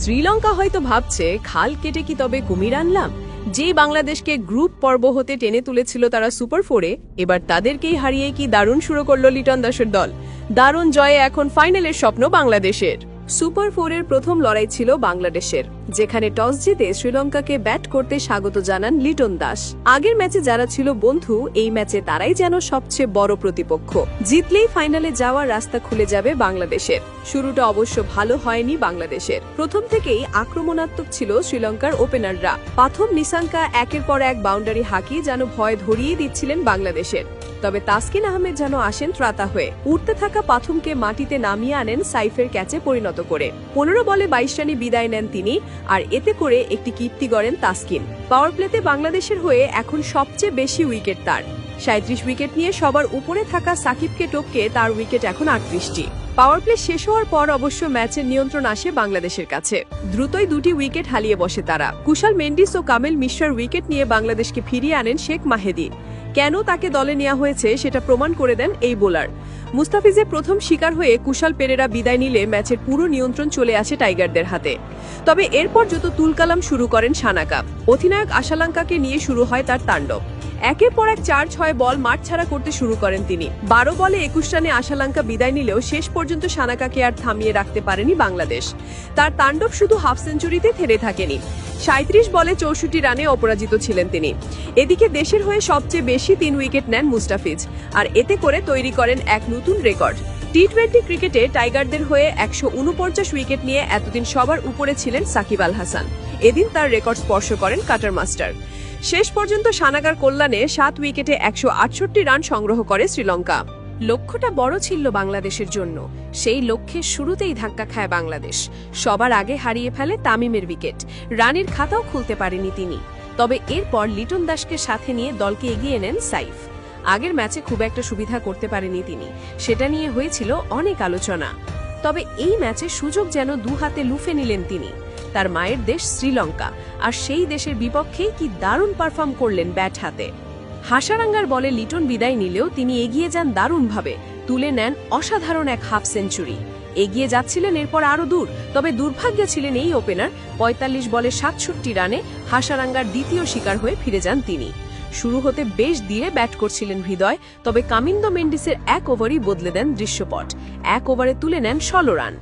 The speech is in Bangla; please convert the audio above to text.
শ্রীলঙ্কা হয়তো ভাবছে, খাল কেটে কি তবে কুমির আনলাম? যে বাংলাদেশকে গ্রুপ পর্ব হতে টেনে তুলেছিল তারা সুপার ফোরে, এবার তাদেরকেই হারিয়ে কি দারুণ শুরু করল লিটন দাসের দল। দারুণ জয়ে এখন ফাইনালের স্বপ্ন বাংলাদেশের। সুপার ফোরের প্রথম লড়াই ছিল বাংলাদেশের, যেখানে টস জিতে শ্রীলঙ্কাকে ব্যাট করতে স্বাগত জানান লিটন দাস। আগের ম্যাচে যারা ছিল বন্ধু, এই ম্যাচে তারাই যেন সবচেয়ে বড় প্রতিপক্ষ। জিতলেই ফাইনালে যাওয়ার রাস্তা খুলে যাবে বাংলাদেশের। শুরুটা অবশ্য ভালো হয়নি বাংলাদেশের। প্রথম থেকেই আক্রমণাত্মক ছিল শ্রীলঙ্কার ওপেনাররা। প্রথম নিসাঙ্কা একের পর এক বাউন্ডারি হাঁকিয়ে যেন ভয় ধরিয়ে দিচ্ছিলেন বাংলাদেশের। তবে তাসকিন আহমেদ যেন আসেন ত্রাতা হয়ে, উঠতে থাকা প্রথমকে মাটিতে নামিয়ে আনেন সাইফের ক্যাচে পরিণত করে। 15 বলে 22 রানে বিদায় নেন তিনি, আর এতে করে একটি কীর্তি গড়েন তাসকিন। পাওয়ার প্লেতে বাংলাদেশের হয়ে এখন সবচেয়ে বেশি উইকেট তার। 37 উইকেট নিয়ে সবার উপরে থাকা সাকিবকে টপকে তার উইকেট এখন 38টি। পাওয়ার প্লে শেষ হওয়ার পর অবশ্য ম্যাচের নিয়ন্ত্রণ আসে বাংলাদেশের কাছে। দ্রুতই 2টি উইকেট হারিয়ে বসে তারা। কুশাল মেন্ডিস ও কামেল মিশ্রার উইকেট নিয়ে বাংলাদেশকে ফিরিয়ে আনেন শেখ মাহেদী। কেন তাকে দলে নেওয়া হয়েছে সেটা প্রমাণ করে দেন এই বোলার। মুস্তাফিজের প্রথম শিকার হয়ে কুশাল পেরেরা বিদায় নিলে ম্যাচের পুরো নিয়ন্ত্রণ চলে আসে টাইগারদের হাতে। তবে এরপর যত তুলকালাম শুরু করেন সানাকা। অধিনায়ক আশালঙ্কাকে নিয়ে শুরু হয় তার তাণ্ডব। একের পর এক 4-6 বল মাঠ ছাড়া করতে শুরু করেন তিনি। 12 বলে 21 রানে আশালঙ্কা বিদায় নিলেও শেষ পর্যন্ত সানাকাকে আর থামিয়ে রাখতে পারেনি বাংলাদেশ। তার তাণ্ডব শুধু হাফ সেঞ্চুরিতে থেমে থাকেনি। 37 বলে 64 রানে অপরাজিত ছিলেন তিনি। এদিকে দেশের হয়ে সবচেয়ে বেশি 3 উইকেট নেন মুস্তাফিজ, আর এতে করে তৈরি করেন এক নতুন রেকর্ড। টি-20 ক্রিকেটে টাইগারদের হয়ে 149 উইকেট নিয়ে এতদিন সবার উপরে ছিলেন সাকিব আল হাসান। এদিন তার রেকর্ড স্পর্শ করেন কাটার মাস্টার। শেষ পর্যন্ত সানাকার কল্যাণে 7 উইকেটে 168 রান সংগ্রহ করে শ্রীলঙ্কা। লক্ষ্যটা বড় ছিল বাংলাদেশের জন্য। সেই লক্ষ্যের শুরুতেই ধাক্কা খায় বাংলাদেশ। সবার আগে হারিয়ে ফেলে তামিমের উইকেট। রানের খাতাও খুলতে পারেনি তিনি। তবে এরপর লিটন দাসকে সাথে নিয়ে দলকে এগিয়ে নেন সাইফ। আগের ম্যাচে খুব একটা সুবিধা করতে পারেনি তিনি, সেটা নিয়ে হয়েছিল অনেক আলোচনা। তবে এই ম্যাচে সুযোগ যেন 2 হাতে লুফে নিলেন তিনি। তার মায়ের দেশ শ্রীলঙ্কা, আর সেই দেশের বিপক্ষেই কি দারুণ পারফর্ম করলেন ব্যাট হাতে। হাসারাঙ্গার বলে লিটন বিদায় নিলেও তিনি এগিয়ে যান দারুণভাবে, তুলে নেন অসাধারণ এক হাফ সেঞ্চুরি। এগিয়ে যাচ্ছিলেন এরপর আরো দূর, তবে দুর্ভাগ্য ছিলেন এই ওপেনার। 45 বলে 67 রানে হাসারাঙ্গার দ্বিতীয় শিকার হয়ে ফিরে যান তিনি। শুরু হতে বেশ ধীরে ব্যাট করছিলেন হৃদয়, তবে কামিন্দো মেন্ডিসের 1 ওভারই বদলে দেন দৃশ্যপট। 1 ওভারে তুলে নেন 16 রান।